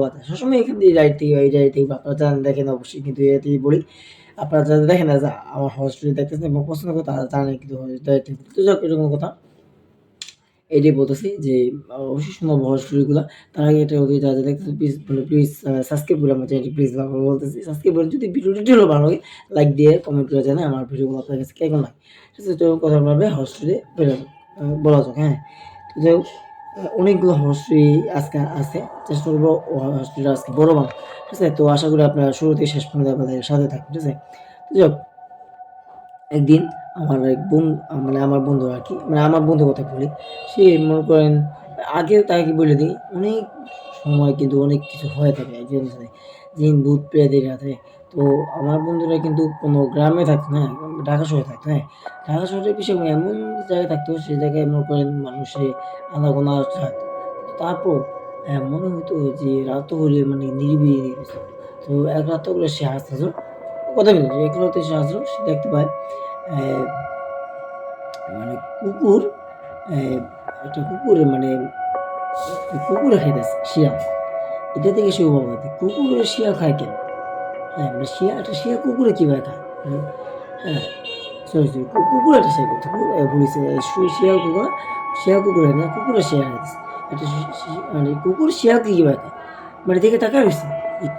কথা সবসময় এখান দিয়ে রাইট থেকে এই রাইট থেকে আপনারা জানেন দেখেন অবশ্যই, কিন্তু এতেই বলি আপনারা যারা দেখেন না, যা আমার হরর স্টোরি দেখতেছেন এবং পছন্দ করে তারা জানেন, কিন্তু রাইট থেকে তো যাক এরকম কথা। এটাই বলতেছি যে অবশ্যই শোনাবো হরর স্টোরিগুলা। তার আগে এটা যদি যারা দেখতেছেন প্লিজ মানে প্লিজ সাবস্ক্রাইব করে আমার চ্যানেলটি প্লিজ বারবার বলতেছি। সাবস্ক্রাইব করে যদি ভিডিওটি হলো ভালো লাগে লাইক দিয়ে কমেন্ট করে জানান আমার ভিডিওগুলো আপনার কাছে কেমন লাগে। ঠিক আছে? তো কথা বলবে হরর স্টোরি বলা যাক, হ্যাঁ? তো যাই হোক অনেকগুলো হরর স্টোরি আজকে আছে। চেষ্টা করবো হরর স্টোরিটা আজকে বড় বানানোর। ঠিক আছে? তো আশা করি আপনারা শুরু থেকে শেষ পর্যন্ত আপনাদের সাথে থাকবেন। ঠিক আছে? তো যাই হোক একদিন আমার এক মানে আমার বন্ধু আরকি, মানে আমার বন্ধুর কথা বলি। সে মনে করেন আগে তাকে বলে দিই, অনেক সময় কিন্তু অনেক কিছু হয়ে থাকে একজনের সাথে। জিন, ভূত, প্রেতের সাথে। তো আমার বন্ধুরা কিন্তু কোনো গ্রামে থাকতো না, ঢাকা শহরে থাকতো, হ্যাঁ? ঢাকা শহরের বিষয় এমন জায়গায় থাকতো, সে জায়গায় মনে করেন মানুষে আনাগোনা থাকতো। তারপর মনে হতো যে রাত হলে মানে নিরিবিলি নিরিবিলি। তো এক রাত্রে করে সে হাসতেছিল। কথা বলি যে এক রাতে সে আসলো, সে দেখতে পায় অ্যা মানে কুকুর, অ্যা একটা কুকুরে মানে কুকুরে খাইতেছে শিয়াল। এটা থেকে সে অবাক হয় যে কুকুরে শিয়াল খায় কেন? হ্যাঁ, মানে একটা শিয়াল কুকুরে কিভাবে খায়? হ্যাঁ, সরি কুকুর একটা শিয়াল বলেছে শিয়াল কুকুর, শিয়াল কুকুরে না, কুকুরে শিয়াল খাইতেছে। একটা মানে কুকুর শিয়ালকে কিভাবে খায়? মানে দেখে তাকায় রইছে।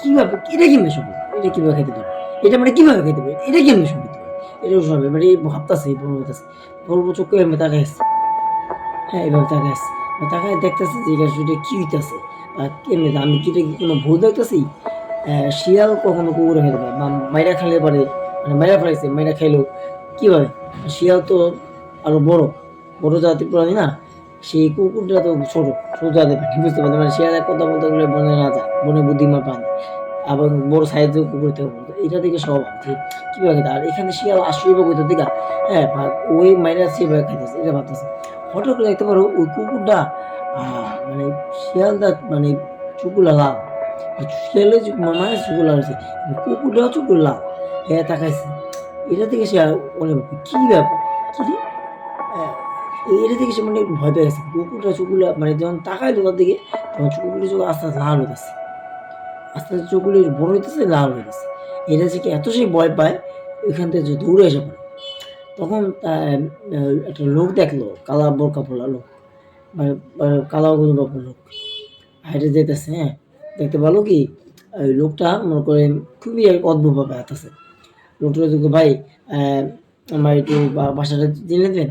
কিভাবে? এটা কেমনে সম্ভব? এটা কিভাবে খাইতে পারে? এটা মানে কিভাবে খাইতে পারে? এটা কেমনে সম্ভব হতে পারে? এটা সম্ভব মানে ভাবতাছে, বড় হইতাছে। বড় চোখ করে এমনি তাকায় আছে। হ্যাঁ, এভাবে তাকায় আছে। তাকায় দেখতেছে যে এটা কি হইতাছে? কেমনে আমি কি এটা কি কোনো ভুল দেখতেছি? শিয়াল কখনো কুকুরে খাইতে পারে না। মাইরা খাইলে পারে, মানে মাইরা ফেলাইছে, মাইরা খাইলেও কিভাবে? শিয়াল তো আরো বড়, বড় জাতির প্রাণী না? সেই কুকুরটা তো ছোট, ছোট জাতের প্রাণী, বুঝতে পারছেন? মানে শিয়ালের কথা বলতে গেলে বনের রাজা, বনের বুদ্ধিমান প্রাণী। আবার বড় সাইজের কুকুর থেকে বড়। এটা থেকে স্বভাব যে কিভাবে খেতে? আর এখানে শিয়াল আসবে কোথা থেকে? হ্যাঁ, ওই মাইরা সেভাবে খাইতেছে, এটা ভাবতেছে। হঠাৎ করে দেখতে পারো ওই কুকুরটা আ মানে শিয়ালটা মানে চোখগুলা লাল। শিয়ালের মানে চোখগুলা হইছে। কুকুরটাও চোখগুলো লাল। হ্যাঁ, তাকাইছে। এটা থেকে সে অনেক কি ব্যাপার? কিরে? অ্যা এটা থেকে সে মানে ভয় পেয়ে গেছে। কুকুরটা চোখগুলা মানে যখন তাকাইলো তার দিকে, তখন কুকুরের চোখ আস্তে, আস্তে লাল হইতেছে। আস্তে, আস্তে চোখগুলো বড় হইতেছে, লাল হইতেছে। এটা থেকে এত সে ভয় পায়, ওইখান থেকে দৌড়ে এসে পড়ে। তখন একটা লোক দেখলো, কালা বোরকা পরা লোক। মানে কালো গোলগপ্পের লোক হাইটে যাইতেছে, হ্যাঁ? দেখতে পেলো কি ওই লোকটা মনে করেন খুবই অদ্ভুতভাবে হাঁটতেছে। লোকটা বলছে, "ভাই আমার একটু বাসাটা চিনে দিবেন?"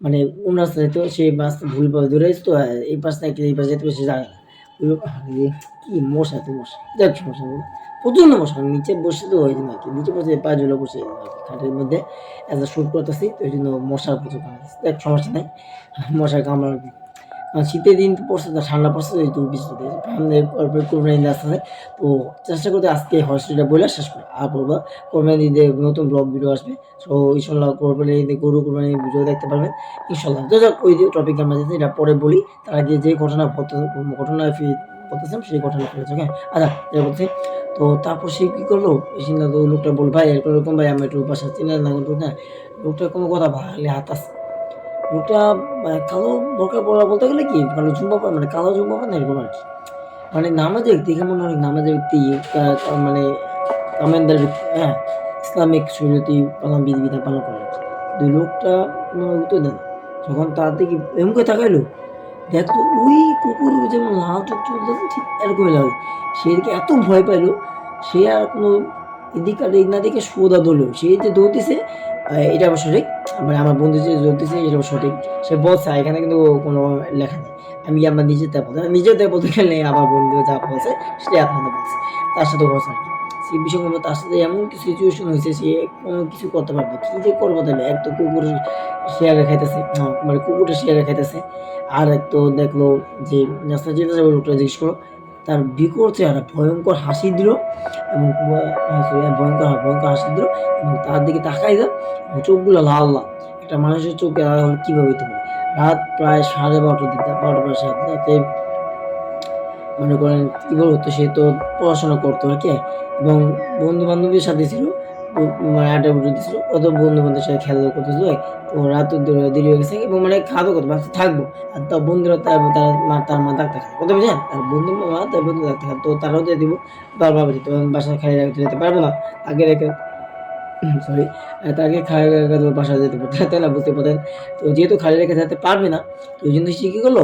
মানে কোন রাস্তায় যেতে হয়, সে বাসটা ভুলভাবে ধরে আছে তো এই পাশ থেকে এই পাশে যেতে হবে সে জানে না। ওই লোক আরে কি মশা এত মশা! যাক সমস্যা নেই। প্রচন্ড মশা। নিচে বসে তো ওইজন্য আরকি। নিচে বসে পা ঝুলে বসে আরকি খাটের মধ্যে শুট করতেছি তো এইজন্য মশা প্রচুর কামড়াচ্ছে। যাক সমস্যা নাই। মশার কামড়ানো শীতের দিন পড়ছে তো ঠান্ডা পড়ছে এই তো বৃষ্টিতে সামনে কোরবানি ঈদ আসতেছে। তো চেষ্টা করতে আজকে হর্সিটা বইলা শেষ করি। আর বলবা কোরবানি ঈদে নতুন ব্লগ ভিডিও আসবে। সো ইনশাআল্লাহ কোরবানি ঈদে গরু কোরবানির ভিডিও দেখতে পারবেন। ইনশাআল্লাহ। তো যাক ওই যে টপিক আমরা যেটা এটা পরে বলি। তার আগে যে ঘটনা বলতেছিলাম সেই ঘটনা ফিরে যাক, হ্যাঁ? আচ্ছা যেটা বলছি তো তারপর সে কি করলো? সিদ্ধান্ত লোকটা বলল, "ভাই এরকম ভাই আমি একটু বাসা চিনেন না কিন্তু না।" লোকটা কোনো কথা ভালে হাতাছে। লোকটা কালো বোরকা পরা বলতে গেলে কি কালো জুব্বা পরা মানে কালো জুব্বা পরা না এরকম আরকি। মানে নামাজি ব্যক্তি দেখে মনে হয় নামাজি ব্যক্তি মানে কামেনদার ব্যক্তি, হ্যাঁ? ইসলামিক শরীয়তি পালন বিধি-বিধান পালন করে আরকি। কিন্তু ওই লোকটা কোনো উত্তর দেয় না। যখন তার দিকে এমন করে তাকাইলো, দেখলো ওই কুকুর যেমন লাল চোখ চলতেছে ঠিক এরকমই লাগলো। সে এদিকে এত ভয় পাইলো, সে আর কোনো এদিক আর এদিক না দেখে সোজা দৌড়লো। সে যে দৌড়তেছে এটা অবশ্য সঠিক। মানে আমার বন্ধু যে দৌড়তেছে এটা সঠিক। সে বলছে এখানে কিন্তু কোনো লেখা নেই। আমি আমার নিজের থেকে বলতে নিজের থেকে বলতে গেলে আমার বন্ধু যা বলছে সেটাই আপনাদের বলছি। তার সাথে বলছে আরকি। সেই বিষয়গুলো তার সাথে এমন কিছু সিচুয়েশন হইছে সে কোনো কিছু করতে পারবে না। কি যে করবে তাইলে? এক তো কুকুর শেয়ারে খাইতেছে, মানে কুকুরটা শেয়ারে খাইতেছে। আর এক তো দেখলো যে রাস্তায় যেতেছে ওই লোকটা জিজ্ঞেস করলো। তার বিকট চেহারা ভয়ংকর হাসি দিল এবং ভয়ংকর হাসি দিল এবং তার দিকে তাকাইলো এবং চোখগুলো লাল, লাল। একটা মানুষের চোখ কিভাবে হইতে পারে? রাত প্রায় 12:30 দিকে 12টা প্রায় 12:30 রাতে মনে করেন কি বলবো তো সে তো পড়াশোনা করতো আরকি এবং বন্ধু-বান্ধবের সাথে ছিল। মানে আড্ডা উঠে দিছিল, কত বন্ধু বান্ধবের সাথে খেলা করতেছিল, তো রাত দেরি হয়ে গেছে এবং মানে খাওয়া কত ভাবছে থাকবো, আর তো বন্ধুরা তার মা ডাক্তার খায় কথা বুঝলেন, তার বন্ধু মা তার বন্ধু ডাক্তার খায়, তো তারাও দিয়ে দিব, তার বাবা যেতে বাসায় খাই রাখতে যেতে পারবো না, আগে রেখে সরি তাকে খালি রেখে তো বাসায় যেতে পারতো না, তাই না, বুঝতে পারতেন। তো যেহেতু খালি রেখে যেতে পারবে না, তো ওই জন্য সে কি করলো,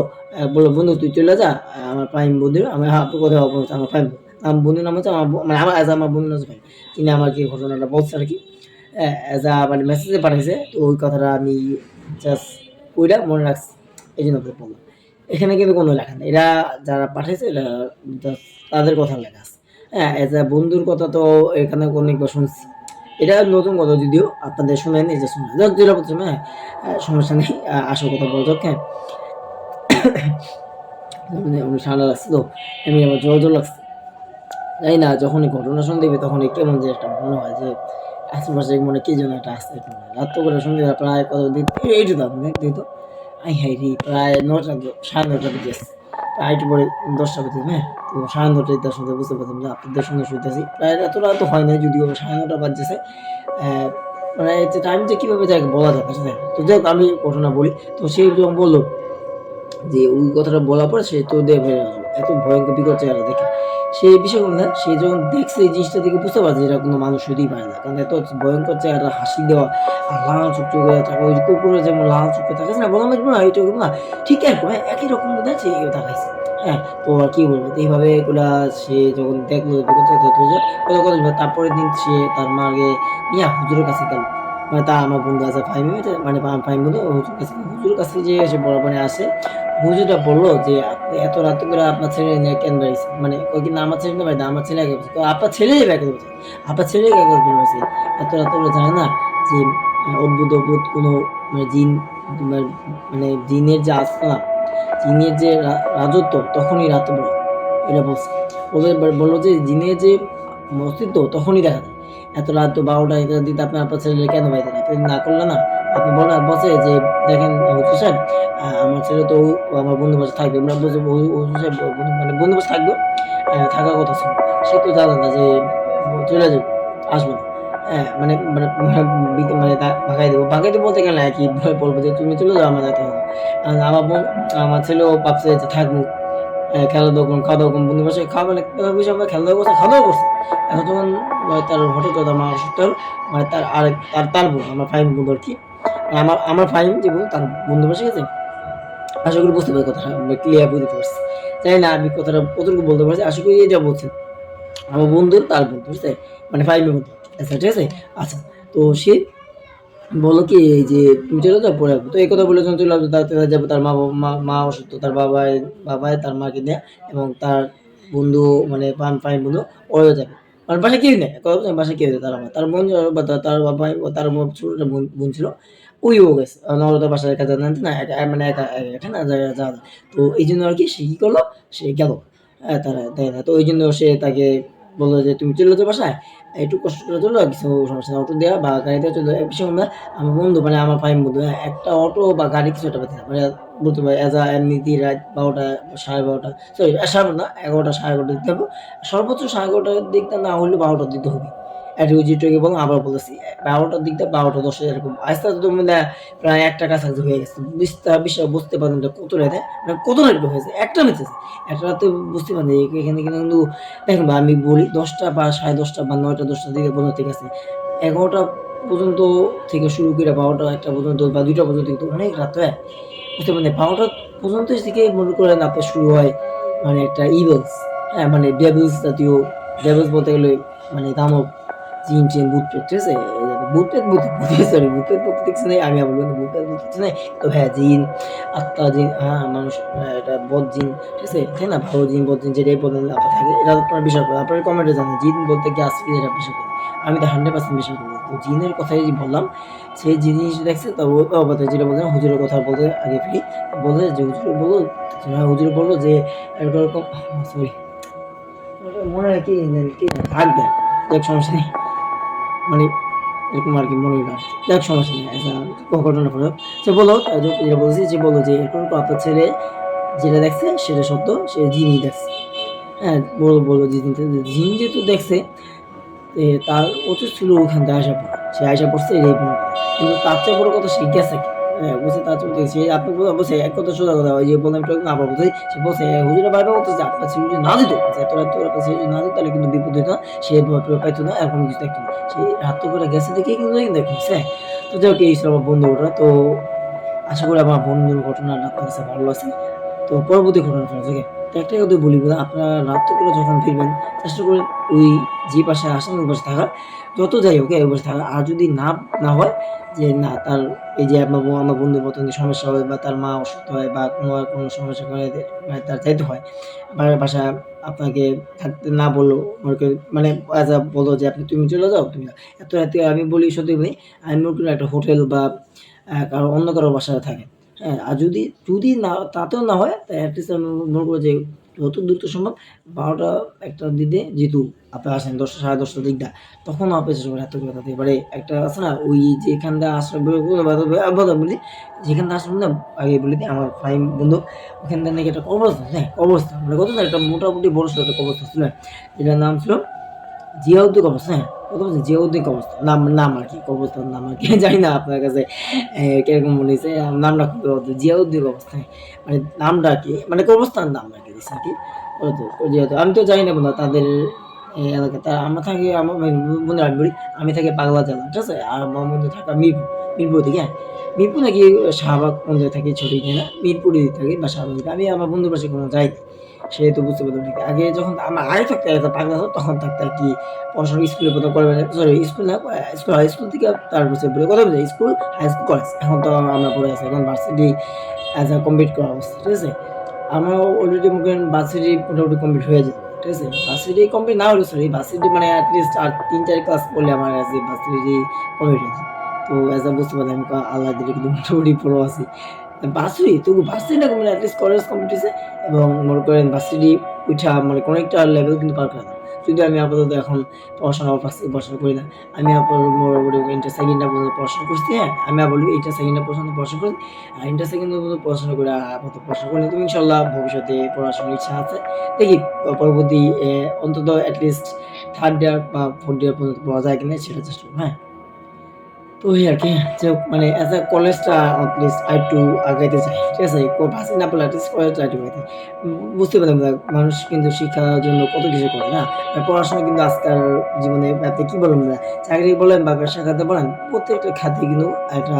বললো বন্ধু তুই চলে যা, আমার ফাইম বন্ধু আমার আপু কোথাও আমার ফাইম, আমার বন্ধুর নাম হচ্ছে মানে আমার আমার বন্ধুর নাম হচ্ছে ফাইম, তিনি আমাকে ঘটনাটা বলছে আর কি, অ্যাজ আ মানে মেসেজে পাঠিয়েছে, তো ওই কথাটা আমি জাস্ট ওইটা মনে রাখছি, এই জন্য আপনাকে বললাম। এখানে কিন্তু কোনো লেখা নেই, এরা যারা পাঠিয়েছে এটা জাস্ট তাদের কথা লেখা আছে। হ্যাঁ, অ্যাজ আ বন্ধুর কথা তো এখানে অনেকবার শুনছি, এটা নতুন কথা যদিও আপনাদের শুনেন, এই যে শুনে যাক যেটা বলছিলাম, হ্যাঁ সমস্যা নেই, আসল কথা বলতো, হ্যাঁ আমি ঠান্ডা লাগছে তো, এমনি আমার জ্বর লাগছে, জানি না যখনই ঘটনা শুনতে দেখবে তখনই কেমন যে একটা মনে হয় যে আশেপাশে মনে কি যেন একটা আসছে, রাত তো করে শুনতে প্রায় কত দিন এইটু দাম দিত, আই হাই রে প্রায় 9টা 9:30 বেজে গেছে, প্রায় একটু পরে 10টা বেজে, হ্যাঁ তো 9:30 তার সঙ্গে বুঝতে পারতাম যে আপনাদের সঙ্গে শুইতেছি, প্রায় এতটা তো হয় না যদিও 9:30 বাজতেছে, মানে যে টাইম যে কীভাবে যায় বলা যাচ্ছে না। তো যাই হোক আমি ঘটনা বলি, তো সে যখন বললো যে ওই কথাটা বলার পর সে তো দিয়ে বেড়ে গেল, এত ভয়ঙ্কর বিকট চেহারা দেখে, সেই বিষয়গুলো না সে যখন দেখছে এই জিনিসটা দেখে বুঝতে পারছে এটা কোনো মানুষ হতেই পারে না, কারণ এত ভয়ঙ্কর চেহারা, হাসি দেওয়া আর লাল চোখ চোখে থাকে, ওই কুকুরের যেমন লাল চোখে থাকে না, বলা লাগবে না এইটা না, ঠিক এরকম একই রকম বোধ হয় সে দেখাইছে, হ্যাঁ তো আর কি বলবো, তো এইভাবে এগুলা সে যখন দেখলো তারপরের দিন সে তার মাকে নিয়ে হুজুরের কাছে গেল, মানে তা আমার বন্ধু আছে ফাইম, মানে ফাইম বন্ধু হুজুরের কাছে যে এসে বড় মানে আসে, হুজুরটা বললো যে আপনি এত রাত করে আপনার ছেলে নিয়ে কেন বাড়িছে, মানে ওই কিন্তু আমার ছেলে না বাড়িতে, আমার ছেলে আগে বলছে, তো আপনার ছেলেই ব্যাকে বলছে, আপনার ছেলেই আগে বলছে, এত রাত করে জানে না যে অদ্ভুত অদ্ভুত কোনো মানে জিন, মানে জিনের যে আস্থা, জিনের যে রাজত্ব তখনই রাতে বড়, এটা বলছে, বললো যে জিনের যে অস্তিত্ব তখনই দেখা যায়, এত রাত তো 12টা এটা দিতে আপনি আপনার ছেলে কেন বাড়িতে, আপনি না করলে না, আপনি বসে যে দেখেন হুজুর সাহেব, আমার ছেলে তো আমার বন্ধু বাসা থাকবে, আমরা বলছি হুজুর সাহেব মানে বন্ধু বাসা থাকবে, থাকার কথা ছিল, সে তো জানে না যে চলে যাবে, আসবে না, হ্যাঁ মানে মানে মানে ভাগাই দেবো বলতে গেলে কি বলবো যে তুমি চলে যাও, আমার যেতে হবে, আমার বোন আমার ছেলেও ভাবছে যে থাকবো, খেলাধুলা করুন, খাওয়া দাওয়া করুন, বন্ধু বাসায় খাওয়া মানে বিষয় আমরা খেলাধুলা করছি, খাওয়া দাওয়া করছি, এখন যখন তার হঠাৎ কথা আমার অসুস্থ হল, মানে তার আরেক তার বোন আমার ফাইম বন্ধু আর কি, আমার ফাইম যে বোন তার বন্ধু বসে গেছে, আশা করি বুঝতে পারি কথাটা ক্লিয়ার বুঝতে পারছি, জানি না আমি কথাটা কতটুকু বলতে পারছি, আশা করি এটা বলছেন আমার বন্ধুর তার বন্ধু, বুঝতে মানে ফাইমের বন্ধু, আচ্ছা ঠিক আছে, আচ্ছা তো সে বললো কি এই যে তুমি চলে যাও পরে আসবো, তো এই কথা বলে যখন চলে আসবো তার যাবো, তার মা অসুস্থ, তার বাবায় তার মাকে নেয় এবং তার বন্ধু মানে ফাইম বন্ধু ওরা যাবে, মানে বাসায় কেউ নেই, কথা বলছেন বাসায় কেউ নেই, তার বোন বা তার বাবা তার ছোট একটা বোন ছিল, ওইও গেছে, নাহলে তার বাসায় একা জানতে না, মানে একা একা না যা, তো এই জন্য আর কি সে কি করলো, সে গেল, হ্যাঁ তারা দেয় না, তো ওই জন্য সে তাকে বললো যে তুমি চলে যাও বাসায়, একটু কষ্ট করে চলো, কিছু সমস্যা না, অটো দেওয়া বা গাড়িতে চলে যাওয়া, বিষয় না, আমার বন্ধু মানে আমার ফাইম বন্ধু, হ্যাঁ একটা অটো বা গাড়ি কিছু একটা পেতে মানে বলতে পারি এজ আ এমনিতেই রাত 12টা 12:30 সরি 12:30 না 11টা 11:30 দিতে হবে, সর্বোচ্চ 11:30 দিকটা না হলে 12টা দিতে হবে, একটা ওই বললাম আবার বলেছি 12টার দিকটা 12:10 এরকম আস্তে আস্তে তো মানে প্রায় একটা কাছাকাছি হয়ে গেছে, বিষয় বুঝতে পারেন যে কত রাতে মানে কত রাত হয়েছে, একটা বেঁচেছে একটা রাতে, বুঝতে পারেন এখানে কিন্তু দেখেন ভাই আমি বলি 10টা বা 10:30 বা 9টা 10টার দিকে পর্যন্ত ঠিক আছে, 11টা পর্যন্ত থেকে শুরু করে 12টা 1টা পর্যন্ত বা 2টা পর্যন্ত কিন্তু অনেক রাত হয়, বুঝতে পারেন 12টা পর্যন্ত থেকে মনে করেন আপনার শুরু হয় মানে একটা ইভেলস, হ্যাঁ মানে ডেভিলস জাতীয়, ডেভিলস বলতে গেলে মানে দানব জিন টিন ভূত প্রেত, ঠিক আছে, সরি ভূত প্রেত বলতে দেখছি নাই, আমি আবার বললাম ভূত প্রেত বলতে দেখছি নাই, তো হ্যাঁ জিন আত্মা জিন, হ্যাঁ মানুষ, এটা বদ জিন, ঠিক আছে, তাই না, ভালো জিন বদ জিন যেটাই বলেন আপনার থাকে, এটা আপনার বিষয় করে আপনার কমেন্টে জানেন জিন বলতে কি আসছে এটা বিষয় করে, আমি তো 100% বিষয় করি, তো জিনের কথাই বললাম, সেই জিনিস দেখছে, তো যেটা বললাম হুজুরের কথা বলতে আগে ফিরি, বলে যে হুজুর বললো যে এরকম, সরি মনে হয় কি থাকবে, দেখ সমস্যা নেই, মানে এরকম আর কি মনে হয়, দেখ সমস্যা নেই, ঘটনা পড়ো, সে বলো যেটা বলছি যে বলো যে এরকম আপনার ছেলে যেটা দেখছে সেটা সত্য, সে জিনই দেখছে, হ্যাঁ বলো জিন যেহেতু দেখছে, তার উচিত ছিল ওখান থেকে আসা পড়া। সে আইসা পড়ছে এই বড় কথা। কিন্তু তার চেয়ে বড় কথা সে গেছে কি? হ্যাঁ, বলছে তার চেয়ে বড় সে আপনি বলছে এক কথা সোজা কথা ওই যে বললাম একটু আগে না আবার বলছি সে বলছে হুজুরের বারবার বলতেছে আপনার ছেলে যদি না দিত এত রাত করে আপনার ছেলে যদি না দিত তাহলে কিন্তু বিপদ হইতো না। সে পাইতো না এরকম কিছু দেখতো না। সে রাত করে গেছে দেখেই কিন্তু দেখছে। তো যাই হোক এই ছিল আমার বন্ধুটা। তো আশা করি আমার বন্ধুর ঘটনাটা আপনার কাছে ভালো লাগছে। তো পরবর্তী ঘটনাটা থেকে তো একটা কথা বলি আপনারা রাত্রে করে যখন ফিরবেন চেষ্টা করবেন ওই যে পাশে আসেন ওই পাশে থাকার যত যাই হোক ওই পাশে থাকার আর যদি না হয় যে না তার এই যে আমার বন্ধুর মতন সমস্যা হয় বা তার মা অসুস্থ হয় বা কোনো সমস্যা করে মানে তার যাইতে হয় বাসায় আপনাকে থাকতে না বললো মানে বলো যে আপনি তুমি চলে যাও তুমি এত রাতে আমি বলি সত্যি বলি আমি মনে করি একটা হোটেল বা কারো অন্য কারো বাসায় থাকে হ্যাঁ আর যদি না তাতেও না হয় অ্যাটলিস্ট আমি মনে করি যে যত দ্রুত সম্ভব ১২টা ১টার দিকে যেহেতু আপনি আসেন ১০টা ১০:৩০ দিকটা তখন আপনি চেষ্টা করবেন রাত করে তাড়াতাড়ি এবারে একটা আছে না ওই যেখানটা আসলে বলি যেখানটা আসলে না আগে বলে দিই আমার ফাহিম বন্ধু ওখানটা নাকি একটা কবরস্থান হ্যাঁ কবরস্থান মানে কত না একটা মোটামুটি বড়সড় একটা কবরস্থান ছিল যেটার নাম ছিল জিয়াউদ্দিন কবরস্থান হ্যাঁ কথা বলছি জিয়াউদ্দিন কবরস্থান নাম আর কি কবরস্থান নাম আর কি জানি না আপনার কাছে কিরকম মনে হয়েছে নামটা খুবই অদ্ভুত জিয়াউদ্দিন কবরস্থান মানে নামটা কি মানে কবরস্থান নাম আর কি দিচ্ছে আর কি যেহেতু আমি তো জানি না বন্ধু তাদের এলাকা তা আমরা থাকি আমার বন্ধু আমি বলি আমি থাকি পাগলা জেলা ঠিক আছে আর আমার বন্ধু থাকা মিরপুর থেকে হ্যাঁ মিরপুর নাকি শাহবাগ কোন জায়গায় থাকি ছড়িয়ে না মিরপুরে থাকি বা শাহবাগ আমি আমার বন্ধুর পাশে কোনো যাই সে তো বুঝতে পারলাম ঠিক আগে যখন আমার আগে থাকতে পাগলা হতো তখন থাকতে আর কি পড়াশোনা স্কুলে কোথাও করবে সরি স্কুল না স্কুল থেকে তারপর বলে কথা বলছে স্কুল হাই স্কুল কলেজ এখন তো আমরা পড়ে আছি এখন ভার্সিটি অ্যাজ আ কমপ্লিট করা অবস্থা ঠিক আছে আমার অলরেডি মনে করেন ভার্সিটি মোটামুটি কমপ্লিট হয়ে যেত ঠিক আছে ভার্সিটি কমপ্লিট না হলে সরি ভার্সিটি মানে অ্যাটলিস্ট আর ৩-৪ ক্লাস পড়লে আমার কাছে ভার্সিটি কমপ্লিট হয়েছে তো অ্যাজ আ বুঝতে পারলাম আমি আল্লাহ দিলে কিন্তু মোটামুটি পড়ো আছি তবু ভার্সিটি না মানে অ্যাটলিস্ট কলেজ কমপ্লিট হয়েছে এবং মনে করেন ভার্সিটি উঠা মানে কোনো একটা লেভেল কিন্তু পার করা যদিও আমি আপাতত এখন পড়াশোনা করি না আমি মোটামুটি ইন্টার সেকেন্ড ইয়ার পর্যন্ত পড়াশোনা করছি হ্যাঁ আমি বলি ইন্টার সেকেন্ড ইয়ার পর্যন্ত পড়াশোনা করি আর ইন্টার সেকেন্ড ইয়ার পর্যন্ত পড়াশোনা করে আপাতত পড়াশোনা করি তুমি ইনশাল্লাহ ভবিষ্যতে পড়াশোনার ইচ্ছা আছে দেখি পরবর্তী অন্তত অ্যাটলিস্ট থার্ড ইয়ার বা ফোর্থ ইয়ার পর্যন্ত পড়া যায় কিনা সেটা চেষ্টা করবো হ্যাঁ তো এই আরকি যে মানে এজ আ কলেজটা এটলিস্ট আরেকটু আগাইতে চাই। ঠিক আছে? ভার্সিটি না পড়লে এটলিস্ট কলেজটা আরেকটু আগাইতে বুঝতে পারলাম না মানুষ কিন্তু শিক্ষার জন্য কত কিছু করে না? পড়াশোনা কিন্তু আজকাল জীবনে আপনি কি বলবেন না চাকরি বলেন বা ব্যবসা খাতে বলেন প্রত্যেকটা খাতে কিন্তু একটা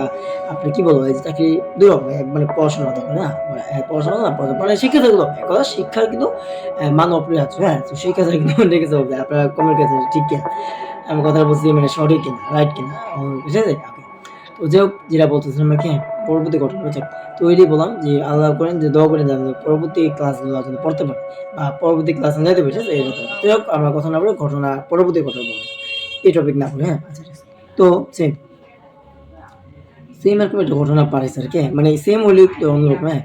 আপনি কি বলবো এই যে চাকরি ২ রকম মানে পড়াশোনা দরকার না? পড়াশোনা না মানে শিক্ষা থাকলে হবে। এক কথা শিক্ষার কিন্তু মান অপরিহার্য, হ্যাঁ? তো শিক্ষা ছাড়া কিন্তু রেখে হবে। আপনার কমেন্ট কাছে ঠিক কিনা? আমি কথাটা বলছি মানে সঠিক কিনা, রাইট কিনা? ঠিক আছে? ওকে। তো যাই হোক যেটা বলতেছিলাম আরকি হ্যাঁ, পরবর্তী ঘটনা যাক। তো ওইটাই বললাম যে আল্লাহ করেন যে দোয়া করেন যেন পরবর্তী ক্লাসগুলো যেন পড়তে পারি বা পরবর্তী ক্লাসে যাইতে পারি, ঠিক আছে? এই কথা। যাই হোক আমরা কথা না বলে পরবর্তী ঘটনা বলবো। এই টপিক না বলে হ্যাঁ? আচ্ছা ঠিক আছে। তো সেম এরকম একটা ঘটনা পাঠাইছে আরকি হ্যাঁ? মানে সেম হইলেও একটু অন্যরকম হ্যাঁ?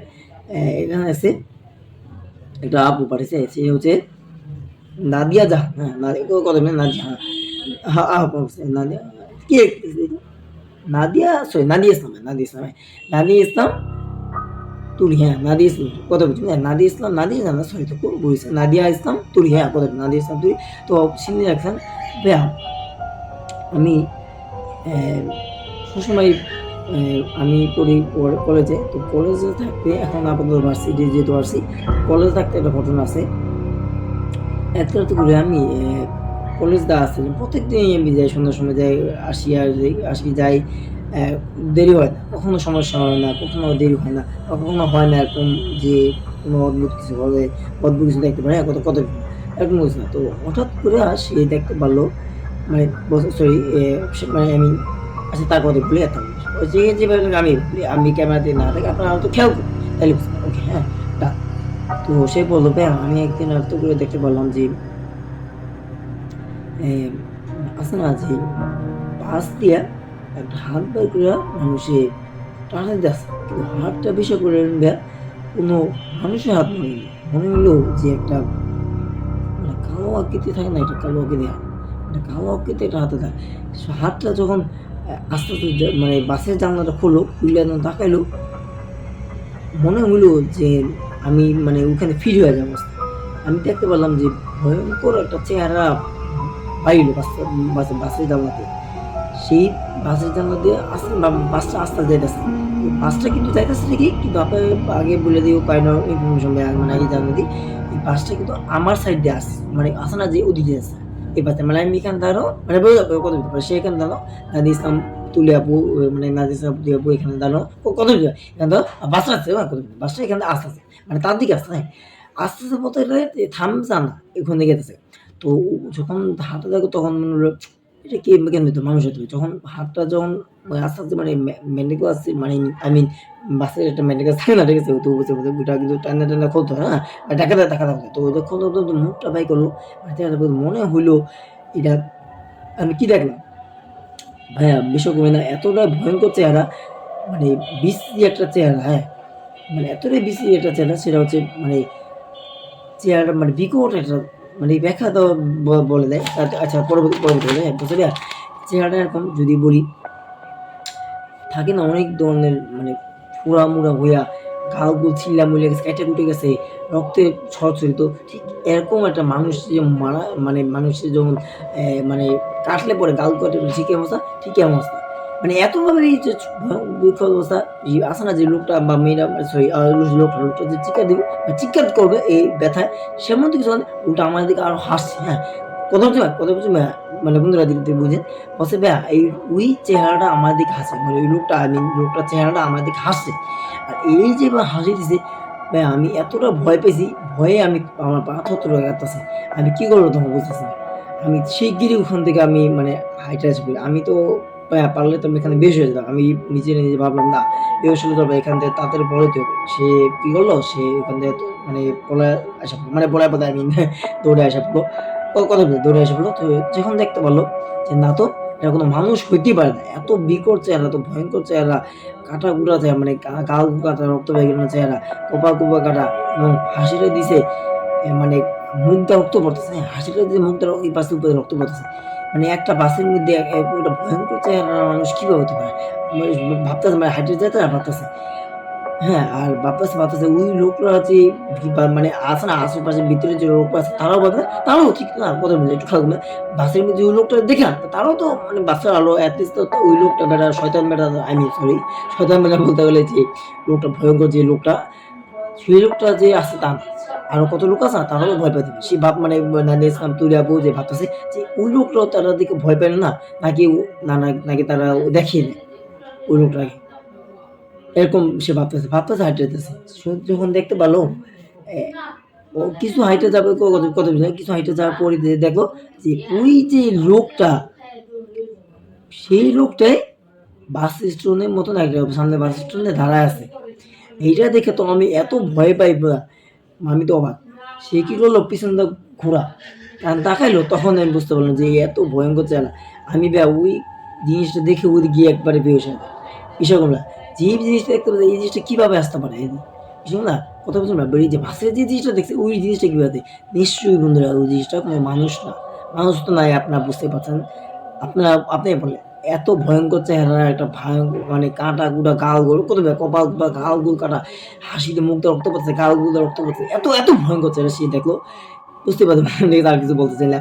এখানে আছে একটা আপু পাঠাইছে সে হচ্ছে নাদিয়া জাহান হ্যাঁ, কথা বলে নাদিয়া আপু নাদিয়া কি নাদিয়া ইসলাম তুলি হ্যাঁ নাদিয়া ইসলাম কথা বলছি হ্যাঁ নাদিয়া ইসলাম নাদিয়া না সরি তো বলছে নাদিয়া ইসলাম তুলি হ্যাঁ কথা নাদিয়া ইসলাম তুলি তো সিনি রাখছেন ভাইয়া আমি সবসময় আমি পড়ি কলেজে তো কলেজে থাকতে এখন আপাতত ভার্সিটি যেহেতু আসছি কলেজে থাকতে একটা ঘটনা আছে একটা তো করে আমি কলেজ দা আছে প্রত্যেকদিনই আমি যাই সন্ধ্যার সময় যাই আসি যাই দেরি হয় না কখনো সমস্যা হয় না কখনো দেরি হয় না বা কখনো হয় না এরকম যে কোনো অদ্ভুত কিছু হবে অদ্ভুত কিছু দেখতে পারে কত কত এরকম কিছু না তো হঠাৎ করে সে দেখতে পারলো মানে সরি মানে আমি আচ্ছা তার কথা বলি এত ওই যেভাবে আমি বলি আমি ক্যামেরাতে না থাকি আপনারা হয়তো খেয়াল করুন তাহলে ওকে হ্যাঁ তো সে বললো ভাই আমি একদিন হঠাৎ করে দেখতে পারলাম যে আছে না যে পাশ দিয়া একটা হাত বের করে মানুষে টানা যাচ্ছে কিন্তু হাতটা বিষয় করে কোনো মানুষের হাত মনে হলো যে একটা মানে কালো আকৃতি থাকে না একটা কালো আকৃতি হাত মানে কালো আকৃতি একটা হাতে থাকে হাতটা যখন আস্তে আস্তে মানে বাসের জানলাটা খুললে যখন তাকাইলো মনে হলো যে আমি মানে ওখানে ফিট হয়ে যাবো আমি দেখতে পারলাম যে ভয়ঙ্কর একটা চেহারা বাইরে বাসের জানলা দিয়ে, সেই বাসের জানলা দিয়ে আস্তে বাসটা আস্তে যাইতেছে, বাসটা কিন্তু যাইতেছে ঠিকই, কিন্তু আপনার আগে বলে দিই কাইন্ড অফ ইনফরমেশন মানে আগে জানিয়ে দিই, এই বাসটা কিন্তু আমার সাইড দিয়ে আসছে, মানে আসে না যে ওদিকে আছে এই বাসটা, মানে আমি এখানে দাঁড়ানো মানে বোঝা যাবে কত দিতে পারে, সে এখানে দাঁড়ানো নাদি ইসলাম তুলে আপু, মানে নাদি ইসলাম তুলে আপু এখানে দাঁড়ানো কত দিতে এখানে দাঁড়ো বাসটা আসছে কত বাসটা এখানে আসতে আছে, মানে তার দিকে আসছে, হ্যাঁ আস্তে আস্তে পথে থামছে না, ওখানে গেতেছে। তো যখন হাঁটতে থাকো তখন মনে হলো এটা কি কেন হতো মানুষ হতো, যখন হাতটা যখন আস্তে আস্তে মানে মেন্ডিকো আসছে, মানে আই মিন বাসের একটা মেন্ডিকাস থাকে না, ঠিক আছে, তো ওটা কিন্তু টানা টানা খুলতে হয়, হ্যাঁ টাকা টাকা থাকতো, তো যখন মুখটা বাই করলো, মনে হইলো এটা আমি কি দেখলাম ভাইয়া, বিষয় না এতটা ভয়ঙ্কর চেহারা, মানে বিশ্রী একটা চেহারা, হ্যাঁ মানে এতটাই বিশ্রী একটা চেহারা, সেটা হচ্ছে মানে চেহারা মানে বিকট একটা, মানে ব্যাখ্যা তো বলে দেয়। আচ্ছা পরবর্তী বলে বুঝতে পারবে চেহারাটা এরকম যদি বলি, থাকে না অনেক ধরনের মানে ফোড়া মুড়া হইয়া গালগুল ছিল্লা মুড়ে গেছে, কেটে কুটে গেছে, রক্তে ছড়ছড়িত, ঠিক এরকম একটা মানুষ যে মারা, মানে মানুষের যেমন মানে কাটলে পরে গাল কাটে ঠিক অবস্থা, ঠিক অবস্থা, মানে এতভাবে এই যে বিকট অবস্থা, আসে না যে লোকটা বা মেয়েরা সরি লোকটা যে চিৎকার দিবে চিৎকার করবে এই ব্যথায়, সেমন কিছু মানে উল্টা আমার দিকে আরো হাসছে, হ্যাঁ কথা বলছি মানে বন্ধুরা দিকে বুঝেন, বলছে ভাইয়া এই ওই চেহারাটা আমার দিকে হাসে, মানে ওই লোকটা আই মিন লোকটার চেহারাটা আমার দিকে হাসছে, আর এই যে হাসি দিছে ভাই, আমি এতটা ভয় পেয়েছি, ভয়ে আমি আমার পা থরথর হয়ে যাচ্ছে, আমি কি করবো তখন বুঝতেছি না, আমি শিগগিরই ওখান থেকে আমি মানে হাইটে আসবো, আমি তো পারলে তো আমি এখানে বেশ হয়ে যেতাম, আমি নিজে নিজে ভাবলাম না বেশ হলে তবে এখান থেকে তাড়াতাড়ি পলাইতে হবে, সে কি করলো, সে ওখান থেকে মানে পলায় আসা মানে পলায় পথে আই মিন দৌড়ে আসা পড়লো, কথা বলে দৌড়ে এসে পড়লো, তো যখন দেখতে পারলো যে না তো এটা কোনো মানুষ হইতেই পারে না, এত বিকট চেহারা, এত ভয়ঙ্কর চেহারা, কাটা কুটা চেহারা, মানে গাল কাটা, রক্ত বেগুনের চেহারা, কোপা কোপা কাটা, এবং হাসিটা দিছে মানে মুখটা রক্ত পড়তেছে, হ্যাঁ হাসিটা দিয়ে মুখটা এই পাশে উপরে রক্ত পড়তেছে, মানে একটা বাসের মধ্যে একটা ভয়ঙ্কর চেহারা মানুষ কিভাবে হতে পারে, মানে ভাবতেছে মানে হাইটে যেতে আর ভাবতেছে, হ্যাঁ, আর ভাবতেছে ওই লোকরা যে মানে আছে না আশেপাশের ভিতরে যে লোকরা আছে তারাও ভাবে তারাও ঠিক না কথা বলে একটু খেয়াল করবে। বাসের মধ্যে ওই লোকটা দেখে না তারাও তো মানে বাসের আলো at least তো ওই লোকটা বেটা শয়তান বেটা আই মিন সরি শয়তান বেটা বলতে গেলে যে লোকটা ভয়ঙ্কর যে লোকটা সেই লোকটা যে আছে তা না। আরো কত লোক আছে না তারাও ভয় পাইতে সে ভাব মানে নাদিয়া ইসলাম তুইরা আপু যে ভাবতেছে যে ওই লোকটাও তারা দিকে ভয় পায় না নাকি নাকি তারা দেখিয়ে দেয় ওই লোকটাকে। এরকম সে ভাবতেছে হাইটে যেতেছে। যখন দেখতে পারলো এ ও কিছু হাইটে যাবে কত কিছু হাইটে যাওয়ার পরে দেখলো যে ওই যে লোকটা সেই লোকটাই বাস স্ট্যান্ডের মতন একটা সামনে বাস স্ট্যান্ডে দাঁড়ায় আছে। এইটা দেখে তো আমি এত ভয় পাই আমি তো অবাক। সে কি করলো পিছন দিয়ে ঘোরা কারণ তাকাইলো তখন আমি বুঝতে পারলাম যে এত ভয়ঙ্কর চেহারা। আমি ওই জিনিসটা দেখে ওই গিয়ে একবারে বেহুশ হয়ে যায়। বিষয়গুলো যে জিনিসটা দেখতে পাচ্ছি এই জিনিসটা কিভাবে আসতে পারে বুঝলাম না কথা বলছো না এই যে বাসের যে জিনিসটা দেখছে ওই জিনিসটা কিভাবে নিশ্চয়ই বন্ধুরা ওই জিনিসটা কোনো মানুষ না মানুষ তো নাই আপনারা বুঝতে পারছেন আপনারা আপনি বলে এত ভয়ঙ্কর চেহারা একটা ভয়ঙ্কর মানে কাটা কুটা গাল গোল কত কপাল বা গাল গোল কাটা হাসিতে মুখটা রক্ত পড়ছে গাল গুলো রক্ত পড়ছে এত এত ভয়ঙ্কর চেহারা সে দেখলো বুঝতে পারছেন আর কিছু বলতে চাই না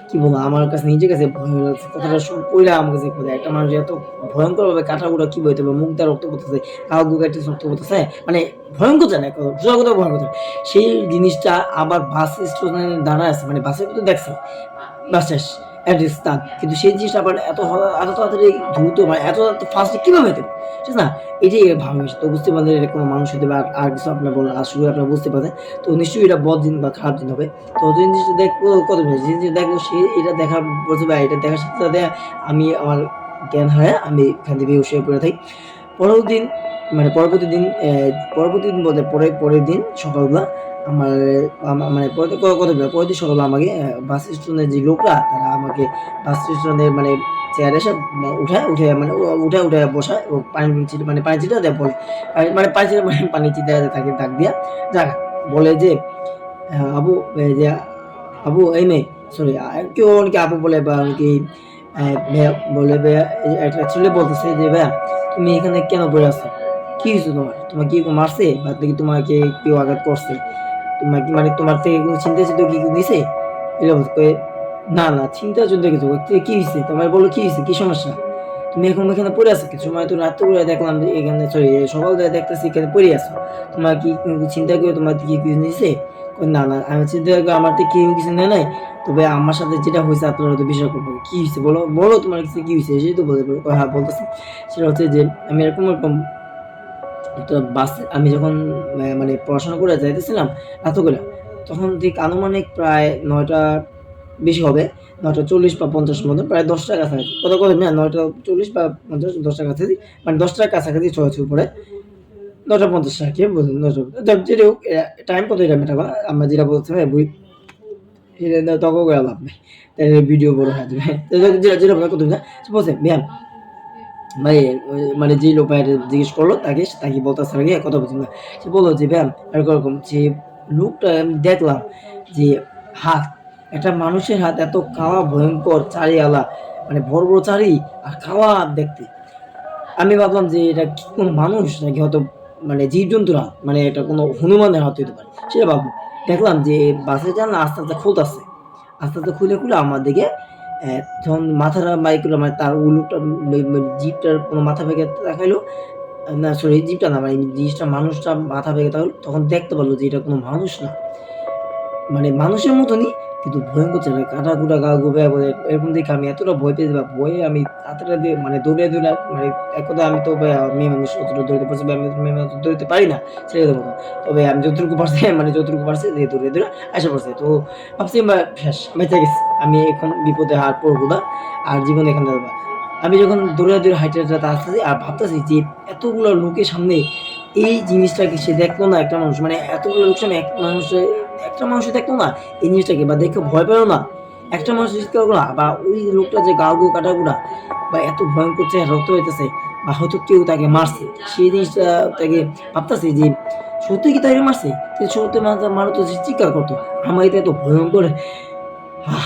কি বলবো আমার কাছে নিজের কাছে ভয় লাগছে কথাটা পইলা আমার কাছে একটা মানুষ এত ভয়ঙ্কর ভাবে কাটা কুটা কি বইতে হবে মুখ দিয়ে রক্ত পড়তেছে কাউ বুকে একটা রক্ত পড়তেছে মানে ভয়ঙ্কর জানে সোজা কথা ভয়ঙ্কর সেই জিনিসটা আবার বাস স্টেশনে দাঁড়ায় আছে মানে বাসের ভিতরে দেখছে বাস শেষ স্থান কিন্তু সেই জিনিসটা আবার এত তাড়াতাড়ি দ্রুত মানে এত ফাস্ট কিভাবে হতে ঠিক না এটাই ভালোবাসা তো বুঝতে পারলেন এটা কোনো মানুষ হতে পারে আর কিছু আপনার বলেন আসলে আপনারা বুঝতে পারেন তো নিশ্চয়ই এটা বদ দিন বা খারাপ দিন হবে তো জিনিসটা দেখবো কত জিনিস দেখবো সে এটা দেখার বলছে ভাই এটা দেখার সাথে সাথে আমি আমার জ্ঞান হারায় আমি এখান থেকে বেহুশ হয়ে পড়ে থাকি পরবর্তী দিন মানে পরবর্তী দিন বলতে পরের দিন সকালবেলা আমার মানে পরের দিন সকালবেলা আমাকে বাস স্টেশনের যে লোকরা তারা আমাকে বাস স্টেশনে মানে চেয়ারে এসে উঠে মানে উঠে বসায় ও পানি ছিটা দেয় বলে মানে পানি ছিটা থাকে ডাক দিয়া যাক বলে যে আবু যে আবু এই মেয়ে সরি কেউ অনেকে আপু বলে বা অনেকে ভাইয়া বলে ভাইয়া একটা ছেলে বলতেছে যে ভাইয়া তুমি এখানে কেন পড়ে আছো কি হয়েছে তোমার কি মারছে বা কি তোমাকে কেউ আঘাত করছে তোমার কি মানে তোমার থেকে কোনো চিন্তা কি দিছে এটা বলতে না না চিন্তা চিন্তা কিছু কি হয়েছে তোমার, বলো কি হয়েছে, কি সমস্যা? তুমি এখন এখানে পড়ে আছো কিছু সময় তো রাত্রে করে দেখলাম যে এখানে, সরি সকাল থেকে দেখতেছি এখানে পড়ে আছো। তোমার কি চিন্তা করে তোমার কি কিছু নিয়েছে? না না আমি চিন্তা করে আমার তো কেউ কিছু নেয় নাই, তবে আমার সাথে যেটা হয়েছে আপনারা তো বিশ্বাস করবো, কি হয়েছে বলো বলো, তোমার কিছু কি হয়েছে সেই তো বলতে পারো। হ্যাঁ বলতেছি, সেটা হচ্ছে যে আমি এরকম এরকম একটা বাস, আমি যখন মানে পড়াশোনা করে যাইতেছিলাম এত করে, তখন ঠিক আনুমানিক প্রায় ৯টা বেশি হবে, ৯টা ৪০ বা ৫০ মতো, প্রায় ১০টার কাছাকাছি, কত কত না ৯টা ৪০ বা ৫০, ১০টার কাছাকাছি, মানে ১০টার কাছাকাছি ছোঁয়াছুঁই পড়ে, ৯টা ৫০ আর কি বলুন, ৯টা যেটা হোক, টাইম কত এটা মেটাবা, আমরা যেটা বলছি ভাই বুড়ি সেটা তর্ক করে লাভ নেই, তাহলে ভিডিও বড় হয়ে যাবে। তো যেটা যেটা বলা কথা বলছে ম্যাম ভাই, মানে যে লোক ভাইটা জিজ্ঞেস করলো তাকে, তাকে বলতেছে আগে কথা বলছি না, সে বললো যে ম্যাম এরকম এরকম যে লোকটা আমি দেখলাম যে হাত, একটা মানুষের হাত এত কালা ভয়ঙ্কর চারি আলা, মানে বড় বড় চারি আর কালা দেখতে, আমি ভাবলাম যে এটা কি কোনো মানুষ নাকি হয়তো মানে জীবজন্তুর হাত, মানে এটা কোনো হনুমানের হাত হইতে পারে, সেটা ভাববো। দেখলাম যে বাসের জানলা আস্তে আস্তে খুলতেছে, আস্তে আস্তে খুলে খুলে আমার দিকে, যখন মাথাটা মাইক্রো মানে তার উলুটা জিপটার কোনো মাথা ভেঙে দেখাইলো, না সরি জিপটা না, মানে জিনিসটা মানুষটা মাথা ভেঙে তাহলে তখন দেখতে পারলো যে এটা কোনো মানুষ না, মানে মানুষের মতনই কিন্তু ভয়ঙ্কর ছিল, কাটা কুটা গা গোবে বলে এরকম দেখে আমি এতটা ভয় পেয়েছি, বা ভয়ে আমি হাতটা দিয়ে মানে দৌড়ে দৌড়ে, মানে এক কথায় আমি তো ভাই মেয়ে মানুষ অতটা দৌড়তে পারছি, বা আমি তো মেয়ে মানুষ দৌড়তে পারি না ছেড়ে দেবো না, তবে আমি যতটুকু পারছি মানে যতটুকু পারছি যে দৌড়ে দৌড়ে আসা পড়ছে, তো ভাবছি শেষ বেঁচে গেছি, আমি এখন বিপদে আর পড়বো না, আর জীবন এখান থেকে আমি যখন দৌড়ে দৌড়ে হাইটে হাইটে আসতেছি আর ভাবতেছি যে এতগুলো লোকের সামনে এই জিনিসটাকে সে দেখলো না, একটা মানুষ মানে এতগুলো লোক সামনে একটা মানুষ দেখলো না এই জিনিসটাকে, বা দেখে ভয় পেলো না একটা মানুষ চিৎকার করা, বা ওই লোকটা যে গা গো কাটা গুড়া, বা এত ভয়ঙ্কর চেহারা রক্ত হইতেছে, বা হয়তো কেউ তাকে মারছে, সেই জিনিসটা তাকে ভাবতেছে যে সত্যি কি তাকে মারছে, সত্যি মারো তো সে চিৎকার করতো, আমার এত ভয়ঙ্কর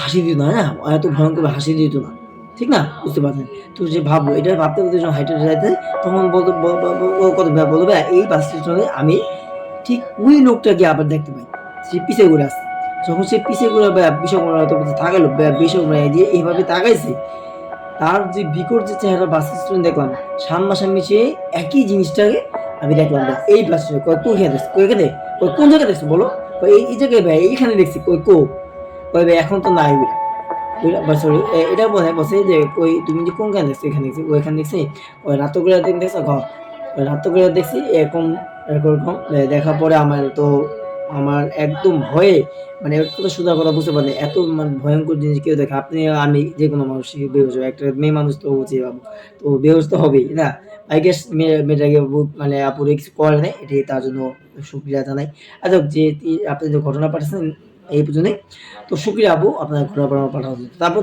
হাসি দিত না, হ্যাঁ এত ভয়ঙ্কর হাসি দিত না, ঠিক না বুঝতে পারছেন? তো যে ভাবলো এটা ভাবতে ভাবতে যখন হাইটে যাইতে, তখন বলতো কত বলবে এই বাস স্টেশনে আমি ঠিক ওই লোকটাকে আবার দেখতে পাই, সে পিছে ঘুরে আসছে, যখন সে পিছে ঘুরে বিষয় হয়তো তাকালো, বিষয় দিয়ে এইভাবে তাকাইছে, তার যে বিকট যে চেহারা বাস স্ট্যান্ড দেখলাম, সামনাসামনি সে একই জিনিসটাকে আমি দেখলাম, এই বাস স্ট্যান্ড কোনখানে দেখছি, কোনখানে কোন জায়গায় দেখছো বলো, এই জায়গায় ভাই এইখানে দেখছি, কই ভাই এখন তো নাই ওইটা, বা সরি এটা বলছে যে ওই তুমি যে কোনখানে দেখছো, এখানে দেখছি, ওইখানে দেখছি, ওই রাতগুলা দেখছো ওই রাতগুলা দেখছি, এরকম এরকম এরকম দেখার পরে আমার তো আমার একদম ভয়ে, মানে এক কথা সোজা কথা বুঝতে পারলে এত মানে ভয়ঙ্কর জিনিস কেউ দেখে, আপনি আমি যে কোনো মানুষ বেহুশ হবে, একটা মেয়ে মানুষ তো বুঝি পাবো, তো বেহুশ তো হবেই না, আই গেস মেয়েটাকে মানে আপুরে কিছু করে নাই, এটাই তার জন্য শুক্রিয়া জানাই। আচ্ছা যে আপনি যে ঘটনা পাঠাচ্ছেন এই পর্যন্তই, তো শুক্রিয়া আপু আপনার ঘোরা পরামর্শ পাঠানোর জন্য। তারপর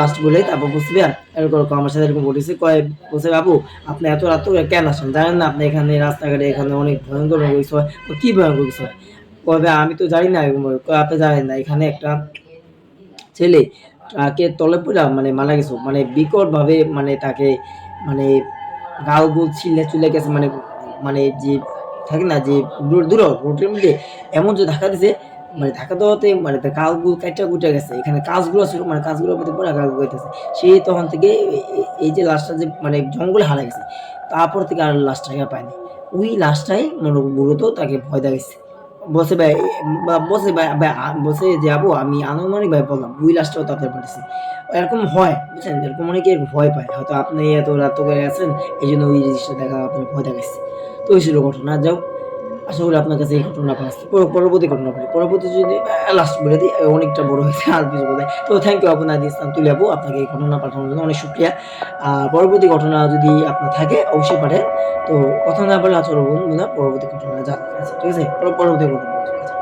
লাস্ট বলে তারপর বুঝতে পারেন এরকম আমার সাথে এরকম বলেছে, কয় বলছে বাবু আপনি এত রাত করে কেন আসেন, জানেন না আপনি এখানে রাস্তাঘাটে এখানে অনেক ভয়ঙ্কর ভয়ঙ্কর কিছু হয়, কি ভয়ঙ্কর কিছু হয়, কবে আমি তো জানি না এরকম, আপনি জানেন না এখানে একটা ছেলে ট্রাকের তলে পড়া মানে মারা গেছে, মানে বিকট ভাবে মানে তাকে মানে গাল গোল ছিলে চলে গেছে, মানে মানে যে থাকে না যে দূর দূর রোডের মধ্যে এমন যে ধাক্কা দিছে, মানে ধাক্কা দেওয়াতে মানে তার গাল গুল কাইটা কুইটা গেছে, এখানে কাজগুলো ছিল মানে কাজগুলোর মধ্যে পুরা গাল গাইতেছে, সে তখন থেকে এই যে লাশটা যে মানে জঙ্গলে হারা গেছে, তারপর থেকে আর লাশটাকে আর পায়নি, ওই লাশটাই মূলত তাকে ভয় দেখাইছে, বলছে ভাই, বলছে ভাই বলছে যে আপু আমি আনুমানিক ভাই বললাম ওই লাশটাও তো আপনার পাঠিয়েছি, এরকম হয় বুঝছেন, এরকম অনেকে ভয় পায়, হয়তো আপনি এত রাত করে আছেন এই জন্য ওই জিনিসটা দেখা আপনার ভয় দেখাচ্ছে, তো ওই ছিল ঘটনা। যাও আশা করি আপনার কাছে এই ঘটনা পাস, পরবর্তী ঘটনা বলি, পরবর্তী যদি লাস্ট বলে দিই, অনেকটা বড় হয়েছে আর কিছু বলে, তো থ্যাংক ইউ আপু নাদিয়া ইসলাম তুলি আপু, আপনাকে এই ঘটনা পাঠানোর জন্য অনেক শুক্রিয়া। পরবর্তী ঘটনা যদি আপনার থাকে অবশ্যই পাঠান, তো কথা না বলে আচরণ বলুন না, পরবর্তী ঘটনা যা আছে ঠিক আছে, পরবর্তী ঘটনা বলছি। আচ্ছা,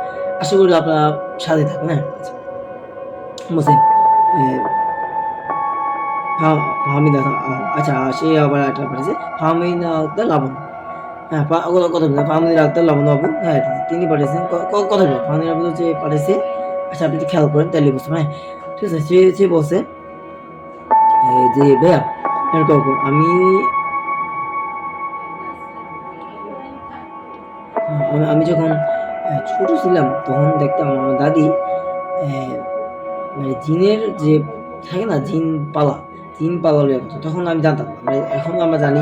আশা করি আপনারা সাথে থাকবেন, হ্যাঁ আচ্ছা বলছেন ফাহমিদা, আচ্ছা সে আবার একটা পাঠিয়েছে ফাহমিদা আক্তার লাবণ, হ্যাঁ কথা বলছেন ফাহমিদা আক্তার লাবণ বাবু, হ্যাঁ তিনি পাঠিয়েছেন, কথা বলবেন ফাহমিদা বাবু যে পাঠিয়েছে, আচ্ছা আপনি যদি খেয়াল করেন তাহলে বুঝতে পারেন, ঠিক আছে, সে বলছে যে ভাইয়া এরকম আমি আমি যখন ছোট ছিলাম তখন দেখতাম আমার দাদি মানে জিনের যে থাকে না জিন পালার কথা, তখন আমি জানতাম না। মানে এখন আমরা জানি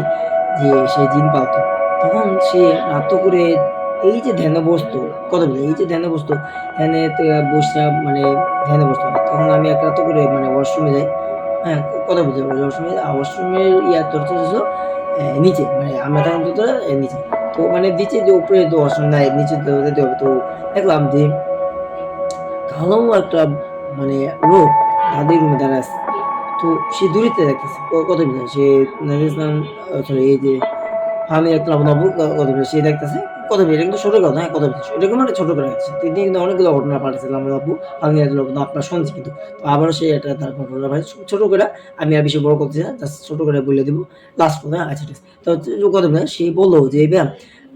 যে সে জিন পালতো। তখন সে রাত করে এই যে ধ্যানে বসতো, কথা বলে এই যে ধ্যানে বসতো, ধ্যানে বসে মানে ধ্যানে বসতো। তখন আমি এক রাত করে মানে ওয়াশরুমে যাই। হ্যাঁ, কথা বলতে হবে ওয়াশরুমের তোর ছিল নিচে, মানে আমরা তখন তো নিচে, তো মানে নিচে যে উপরে তো ওয়াশরুম নাই, নিচে তো যেতে হবে। তো দেখলাম যে কালো একটা মানে লোক তাদের রুমে দাঁড়ায় আছে। তো সে দূরিতে দেখতেছে কত বিষয় সে ইসলাম, সরি এই যে আমি একটা নবু কত সে দেখতেছে কত এটা কিন্তু ছোট কথা, হ্যাঁ কত এটা কিন্তু ছোট করে রাখছে। তিনি কিন্তু অনেকগুলো ঘটনা পাঠিয়েছিলাম নবু, আমি আপনার শুনছি কিন্তু। তো আবারও সে এটা তার ঘটনা ভাই ছোট করে, আমি আর বেশি বড় করতেছি না, জাস্ট ছোট করে বলে দিব লাস্ট কথা। আচ্ছা ঠিক আছে। তো কত সে বললো যে ব্যায়াম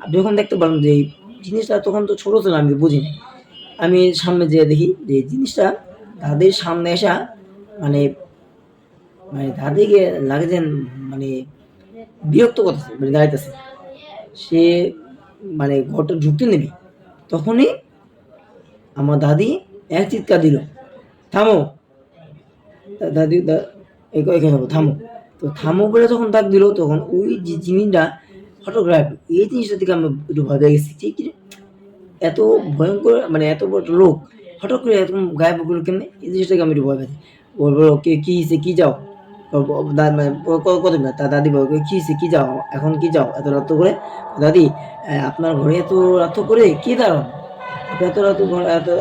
আপনি যখন দেখতে পারলাম যে এই জিনিসটা, তখন তো ছোট ছিল আমি বুঝিনি। আমি সামনে যেয়ে দেখি যে জিনিসটা তাদের সামনে আসা মানে মানে তাদেরকে লাগে যেন মানে বিরক্ত করতেছে, মানে দাঁড়াইতেছে। সে মানে ঘরটা ঢুকতে নেবে, তখনই আমার দাদি এক চিৎকার দিল, থামো দাদি এখানে থামো। তো থামো বলে যখন ডাক দিল, তখন ওই যে জিনিসটা হঠাৎ করে এই জিনিসটা থেকে আমি একটু ভয় পেয়ে গেছি। ঠিক এত ভয়ঙ্কর মানে এত বড় লোক হঠাৎ করে এরকম গায়েব করলো কেমনে, এই জিনিসটাকে আমি একটু ভয় পেয়েছি। বলবো কে কি হয়েছে কি যাও, কত না তার দাদি বলবে কি হয়েছে কি যাও, এখন কি যাও এত রাত করে, দাদি আপনার ঘরে এত রাত করে কি দাঁড়ান, আপনি এত রাত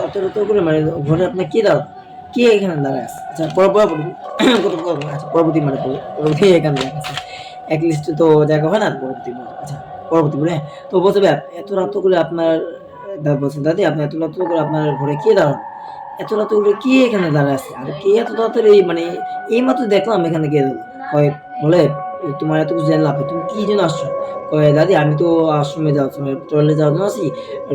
এত রাত করে মানে ঘরে আপনার কি দাঁড়ান, কে এখানে দাঁড়ায় আছে। আচ্ছা আচ্ছা পরবর্তী মানে পরবর্তী এখানে আছে এক লিস্টে তো জায়গা হয় না, পরবর্তী আচ্ছা পরবর্তী বলে তো বলতে এত রাত করে আপনার বলছেন দাদি আপনি এত রাত করে আপনার ঘরে কে দাঁড়ান, এত রাত করে কে এখানে দাঁড়ায় আছে, আর কে এত তাড়াতাড়ি মানে এই মাত্র দেখলাম এখানে কে কয় বলে তোমার এত কিছু জানলাম তুমি কি জন্য আসছো, কয় দাদি আমি তো আশ্রমে যাচ্ছি টয়লেট যাওয়ার জন্য আসি,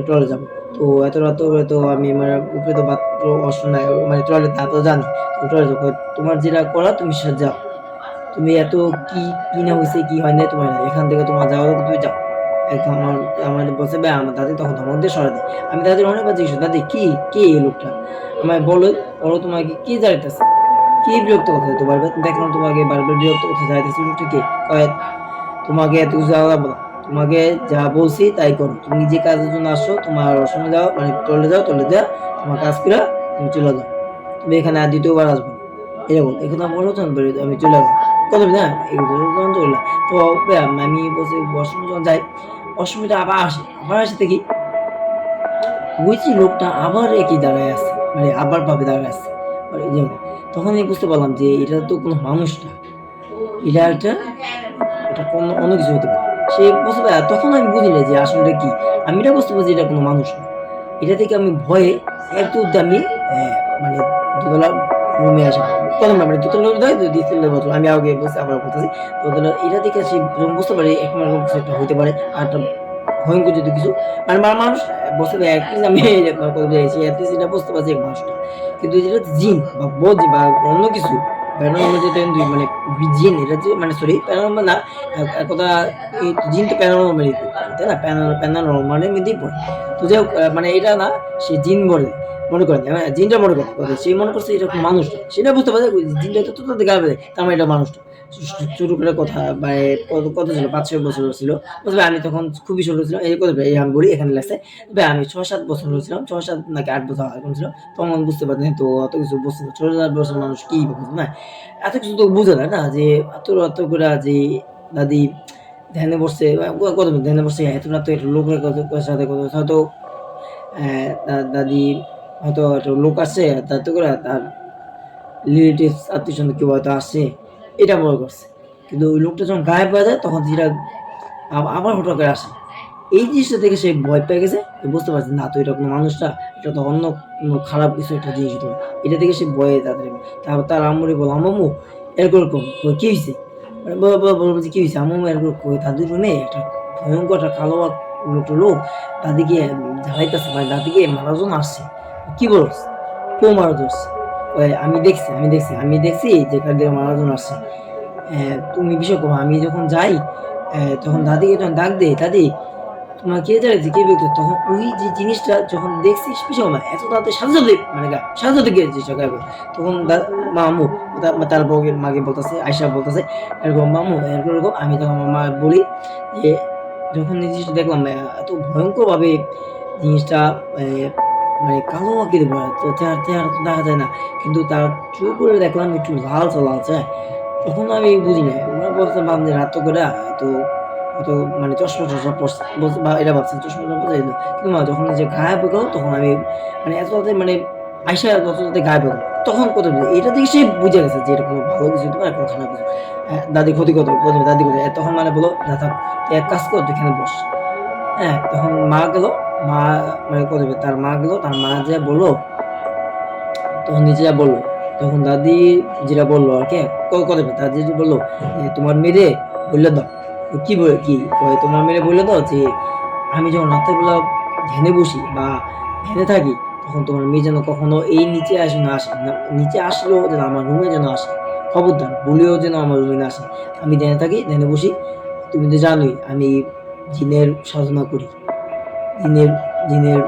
টয়লেট যাবো। তো এত রাত করে তো আমি মানে উপরে তো বাথরুম ওয়াশরুম নাই, মানে টয়লেট তা তো জানি, তো টয়লেট তোমার যেটা করা তুমি সেটা যাও, তুমি এত কি কি না হয়েছে কি হয় না তোমার এখান থেকে তোমার যাওয়া তুমি যাও। একদম আমার বসে ভাই আমার দাদি তখন ধমক দিয়ে সরাই দেয়। আমি দাদির অনেকবার জিজ্ঞেস দাদি কি কে এই লোকটা, আমায় বলো বলো তোমাকে কি যাইতেছে, কি বিরক্ত করতে তো বারবার দেখলাম তোমাকে বারবার বিরক্ত করতে যাইতেছে, লোকটা কে কয় তোমাকে এত কিছু যাওয়া যাবো না, তোমাকে যা বলছি তাই করো, তুমি যে কাজের জন্য আসছো তোমার রসনে যাও মানে টলে যাও, টলে যা তোমার কাজ করে তুমি চলে যাও, তুমি এখানে আর দ্বিতীয়বার আসবো না, এরকম এই কথা বলো তখন আমি চলে আসবো কত না এগুলো যখন চললাম। তো আমি বলছি ওয়াশরুমে যখন যাই, ওয়াশরুমে আবার আসে দেখি ওই যে লোকটা আবার একই দাঁড়ায় আছে, মানে আবার ভাবে দাঁড়ায় আছে মানে তখন আমি বুঝতে পারলাম যে এটা তো কোনো মানুষ না, এটা একটা এটা কোনো অন্য কিছু হতে পারে। সে বুঝতে পারে, তখন আমি বুঝি না যে আসলে কি, আমি এটা বুঝতে পারছি এটা কোনো মানুষ না। এটা থেকে আমি ভয়ে এক দৌড়ে আমি মানে দোতলা রুমে আসা প্রথম না মানে দোতলা দেয় দ্বিতীয় বছর আমি আগে বলছি আবার বলতেছি দোতলা, এটা থেকে সে বুঝতে পারে একরকম কিছু একটা হতে পারে, আর একটা ভয়ঙ্কর যদি কিছু মানে মানুষ বুঝতে পারে অ্যাটলিস্ট আমি সে অ্যাটলিস্ট এটা বুঝতে পারছি এক মানুষটা, কিন্তু যেটা জিন বা বজি বা অন্য কিছু প্যারানর্মাল যেটা কিন্তু মানে জিন এটা যে মানে সরি প্যারানর্মাল না, কথা এই জিন তো প্যারানর্মালই তাই না, প্যারানর্মালের মধ্যেই পড়ে। তো যাই হোক মানে এটা না, সে জিন বলে মনে করেন, হ্যাঁ জিনটা মনে করে সে মনে করছে এটা কোনো মানুষ না, সেটা বুঝতে পারে জিনটা তো তোদের গায়ে বেড়ে তার মানে এটা মানুষটা ছোট করে কথা মানে কত ছিল 5-6 বছর ছিল, বুঝবে আমি তখন খুবই ছোট ছিলাম, এই কথা এই আমি বলি এখানে লাগছে তবে আমি 6-7 বছর ছিলাম, 6-7 নাকি 8 বছর এরকম ছিল, তখন বুঝতে পারতেন তো অত কিছু বুঝতে 6-7 বছর মানুষ কি বুঝবে না, এত কিছু তো বুঝে না না যে এত করে যে দাদি ধ্যানে বসছে কত ধ্যানে বসছে এত রাত একটা লোকের সাথে কথা হয়তো দাদি হয়তো একটা লোক আসছে তাতে করে তার রিলেটিভস আত্মীয় স্বজন কেউ হয়তো আসছে এটা মনে করছে, কিন্তু ওই লোকটা যখন গায়েব হয়ে যায় তখন যেটা আবার হঠাৎ করে আসে, এই জিনিসটা থেকে সে ভয় পেয়ে গেছে, বুঝতে পারছে না তো এটা কোনো মানুষ না, এটা তো অন্য কোনো খারাপ কিছু একটা জিনিস হতে পারে, এটা থেকে সে ভয়ে তাদের তারপর তার আম্মুরে বলো আম্মু এরকম কি হয়েছে, বলবো যে কি হয়েছে আম্মু এরকম তাদের রুমে একটা ভয়ঙ্কর একটা কালো লোকটা লোক তাদেরকে জ্বালাইতেছে মানে তাদেরকে মারার জন্য আসছে, কি বলছ কেউ মারা ধরছে, আমি দেখছি যে তাদের মারার জন্য আসছে, তুমি বিষয় করো আমি যখন যাই তখন দাদিকে যখন ডাক দেই দাদি তোমার কে জ্বালাইছে, কে বিরক্ত, তখন ওই যে জিনিসটা যখন দেখছিস পিছনে না এত তাড়াতাড়ি সাথে সাথে মানে সাথে সাথে গিয়ে জিনিসটা গায়েব হয়ে। তখন মামু তার বউকে মাকে বলতেছে, আয়সা বলতেছে এরকম মামু এরকম এরকম। আমি তখন আমার মা বলি যে যখন এই জিনিসটা দেখলাম এত ভয়ঙ্কর ভাবে জিনিসটা মানে কালো আঁকিয়ে ভরা, তো চেহারা তো দেখা যায় না, কিন্তু তার চুল করে দেখলাম একটু লালচে লালচে। তখন আমি বুঝি নাই, ওরা বলছিলাম যে রাত করে তো অত মানে চশমা টশমা পড়ছে বলছে, বা এটা ভাবছি চশমা টশমা পড়ছে এই জন্য। কিন্তু না, যখন যে গায়েব হয়ে গেল তখন আমি মানে এত তাড়াতাড়ি মানে আইসা যত তাড়াতাড়ি গায়েব হয়ে গেল, তখন কত এটা থেকে সে বুঝে গেছে যে এটা কোনো ভালো কিছু হতে পারে, কোনো খারাপ কিছু। দাদি ক্ষতি কত প্রথমে দাদি কোথায়, তখন মানে বলো না থাক, তুই এক কাজ কর, তুই এখানে বস। হ্যাঁ, তখন মা গেল, মা মানে কত তার মা গেল, তার মা যে বললো, তখন নিজে যা বললো, তখন দাদি যেটা বললো আর কি কত দাদি যে বললো তোমার মেয়ে বললে দাও, কি বলে কি কয়, তোমার মেয়ে বললে দাও যে আমি যখন রাত্রেবেলা ধ্যানে বসি বা ধ্যানে থাকি, তখন তোমার মেয়ে যেন কখনো এই নিচে আসে না, আসে না, নিচে আসলেও যেন আমার রুমে যেন আসে, খবরদার বলেও যেন আমার রুমে না আসে। আমি ধ্যানে থাকি, ধ্যানে বসি, তুমি তো জানোই আমি জিনের সাধনা করি, জিনের জিনের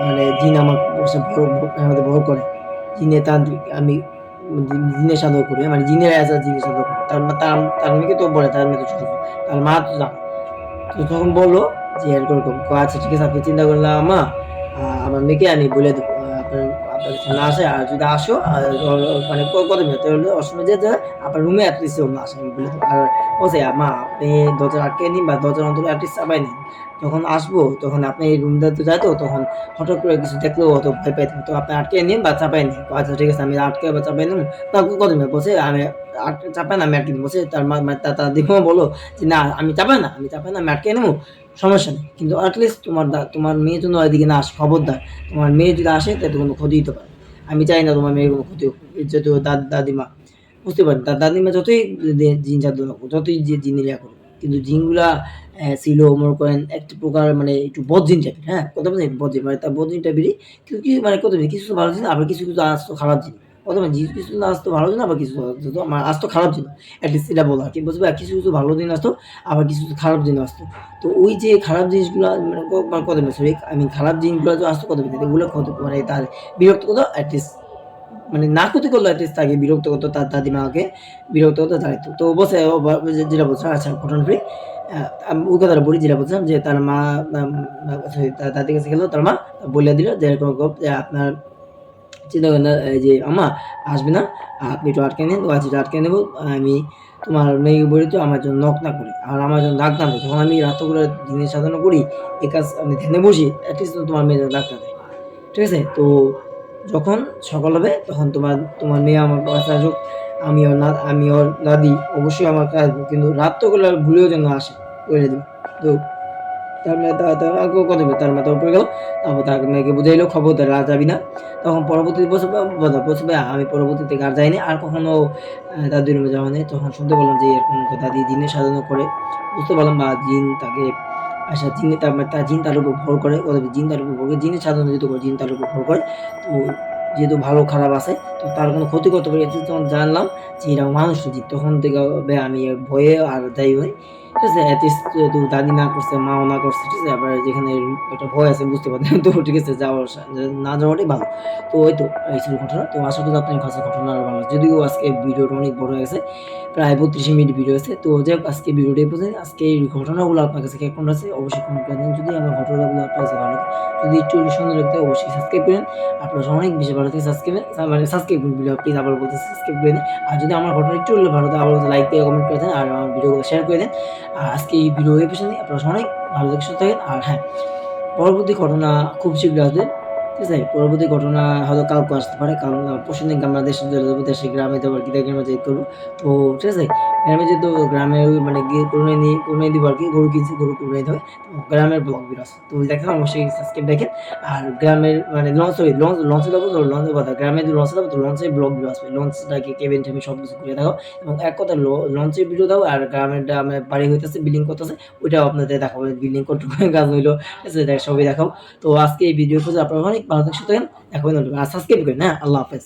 মানে জিন আমার আমাদের ভর করে, জিনের তান্ত্রিক আমি, জিনের সাধনা করি, মানে জিনের জিনের সাধনা করি। তার মেয়েকে তো বলে, তার মেয়ে তো ছোট, তার মা তো জানে। তো তখন বললো যে এরকম আচ্ছা ঠিক আছে, আপনি চিন্তা করলাম মা, আমার মেয়েকে আমি বলে দেবো, আপনার আপনার কাছে না আসে, আর যদি আসো মানে কত মিনিট তাহলে অসময় যে আপনার রুমে অ্যাটলিস্ট না আসে, আমি বলে দেবো। আর বলছে মা আপনি দরজা আটকে নিন বা দরজার অন্তর অ্যাটলিস্ট চাপাই নিন, যখন আসবো তখন আপনি এই রুমটাতে যাইতো, তখন হঠাৎ করে কিছু দেখলেও অত ভয় পাইতেন, তো আপনি আটকে নিন বা চাপাই নিন। আচ্ছা ঠিক আছে, আমি আটকে বা চাপাই নিন। তা কত মিনিট বলছে আমি চাপাই না, আমি আটকে নিন। বলছে তার মা তার দিকেও বলো যে না আমি চাপাই না, আমি আটকে নেবো, সমস্যা নেই, কিন্তু অ্যাটলিস্ট তোমার মেয়ে জন্য এদিকে না আসে, খবরদার। তোমার মেয়ে যদি আসে তাতে কোনো ক্ষতি হতে পারে, আমি চাই না তোমার মেয়ের কোনো ক্ষতি হোক। যেহেতু দাদিমা বুঝতে পারেন, তার দাদিমা যতই জিন জাদু না করুক, যতই যে জিন ইয়া করুক, কিন্তু জিনগুলা ছিল মনে করেন একটা প্রকার মানে একটু বদজিন টাইপের, হ্যাঁ কথা বলছেন বদজিন, মানে তার বদজিন টাইপেরই, কিন্তু কি মানে কত কিছু তো ভালো জিনিস, আবার কিছু আসতো খারাপ জিনিস। প্রথমে কিছু না আসতো ভালো জিনিস, আবার কিছু আমার আসতো খারাপ জিনিস, অ্যাটলিস্ট এটা বলা কি বুঝবে, কিছু কিছু ভালো জিনিস আসতো, আবার কিছু খারাপ জিনিস আসতো। তো ওই যে খারাপ জিনিসগুলো মানে কত সরি আমি খারাপ জিনিসগুলো যে আসতো কত এগুলো কত মানে তার বিরক্ত করতো অ্যাটলিস্ট, মানে না ক্ষতি করলো অ্যাটলিস্ট তাকে বিরক্ত করতো, তার দাদিমাকে বিরক্ত করতে চাইতো। তো বসে যেটা বলছে আচ্ছা ঘটনা ফ্রি, আমি ওই কথাটা বলি যেটা বলছিলাম যে তার মা তার দাদির কাছে গেল, তার মা বলে দিল যে এরকম যে আপনার চিন্তা করেন না, এই যে আম্মা আসবে না, আপনি একটু আটকে নিন। তো আচ্ছা আটকে নেবো, আমি তোমার মেয়েকে বলি তো আমার জন্য নক না করি, আর আমার জন্য ডাক না দেয়, যখন আমি রাত করে দিনের সাধনা করি, এই কাজ আমি ধ্যানে বসি, অ্যাটলিস্ট তোমার মেয়ে ডাক না দেয়, ঠিক আছে? তো যখন সকাল হবে তখন তোমার মেয়ে আমার কাছে আসুক, আমি ওর দাদি অবশ্যই আমার কাছে আসবো, কিন্তু রাত তো করলে ভুলেও যেন আসে, করে দিবে। তো তার মেয়ে তার আগেও কথা বলে, তার মাথার উপরে গেল, তারপর তার মেয়েকে বুঝাইলো খবরদার আর যাবি না। তখন পরবর্তীতে বলছে ভাইয়া আমি পরবর্তীতে আর যাইনি, আর কখনো দাদির রুমে যাওয়া নেই। তখন শুনতে পেলাম যে এরকম দাদি জিনের সাধনা করে, বুঝতে পারলাম বা জিন তাকে আচ্ছা জিন তার জিন তার উপর ভর করে, জিন তার উপর ভর করে, জিনের সাধনা যেহেতু করে জিন তার উপর ভর করে। তো যেহেতু ভালো খারাপ আছে, তো তার কোনো ক্ষতি করতে পারে, এটা যখন জানলাম যে এরা মানুষ জিন, তখন থেকে আমি ভয়ে আর যাই হই, ঠিক আছে? এটলিস্ট যেহেতু দাদি না করছে, মাও না করছে, ঠিক আছে? আবার যেখানে একটা ভয় আছে বুঝতে পারছেন তো, ঠিক আছে? না যাওয়াটাই ভালো। তো ওই তো এই ছিল ঘটনা। তো আশা করি আপনার কাছে ঘটনা আরো ভালো লাগছে। যদিও আজকে ভিডিওটা অনেক বড় হয়ে গেছে, প্রায় ৩২ মিনিট ভিডিও আছে। তো যাই হোক আজকে ভিডিওটা এই পর্যন্তই। আজকে এই ঘটনাগুলো আপনার কাছে কেমন লাগছে অবশ্যই কমেন্ট করে দিন। যদি আমার ঘটনাগুলো আপনার কাছে ভালো লাগে, যদি একটু সুন্দর লাগতে অবশ্যই সাবস্ক্রাইব করেন। আপনারা অনেক বেশি ভালো থেকে সাবস্ক্রাইব প্লিজ আবার বলতেছি সাবস্ক্রাইব করে দিন। আর যদি আমার ঘটনা একটু হলে ভালো লাগে আবার লাইক দিয়ে কমেন্ট করে দেন, আর আমার ভিডিওগুলো শেয়ার করে দেন। আর আজকে এই ভিডিও এই পর্যন্তই। আপনারা অনেক ভালো থেকে সুস্থ থাকেন। আর হ্যাঁ, পরবর্তী ঘটনা খুব শীঘ্রই আসবে, ঠিক আছে? পরবর্তী ঘটনা হয়তো কালকে আসতে পারে, কারণ পরশুদিন আমরা দেশে চলে যাবো, দেশে গ্রামে যাবো আরকি, গ্রামে যেতে করবো। তো ঠিক আছে? গ্রামে যেহেতু গ্রামে মানে গিয়ে কুরবানি দিব আরকি, গরু কিনছি, গরু কুরবানি দিতে হবে। তো গ্রামের ব্লগ ভিডিও আছে। তো দেখেন অবশ্যই সাবস্ক্রাইব দেখেন। আর গ্রামের মানে লঞ্চে যাবো, তো লঞ্চের কথা গ্রামে যদি লঞ্চে যাবো তো লঞ্চের ব্লগ ভিডিও আসবে। লঞ্চটাকে কেবিন টেবিন সবকিছু ঘুরে দেখাবো, এবং এক কথায় লঞ্চের ভিডিও দাও, আর গ্রামেরটা আমার বাড়ি হইতেছে, বিল্ডিং করতেছে, ওইটাও আপনাদের দেখাবো, বিল্ডিং কতটুকু কাজ হইলো, ঠিক আছে? সবই দেখাবো। তো আজকে এই ভিডিও পর্যন্ত আপনারা অনেক ভালো থাকেন, সুস্থ থাকেন। দেখা হবে নতুন, আর সাবস্ক্রাইব করেন। হ্যাঁ, আল্লাহ হাফেজ।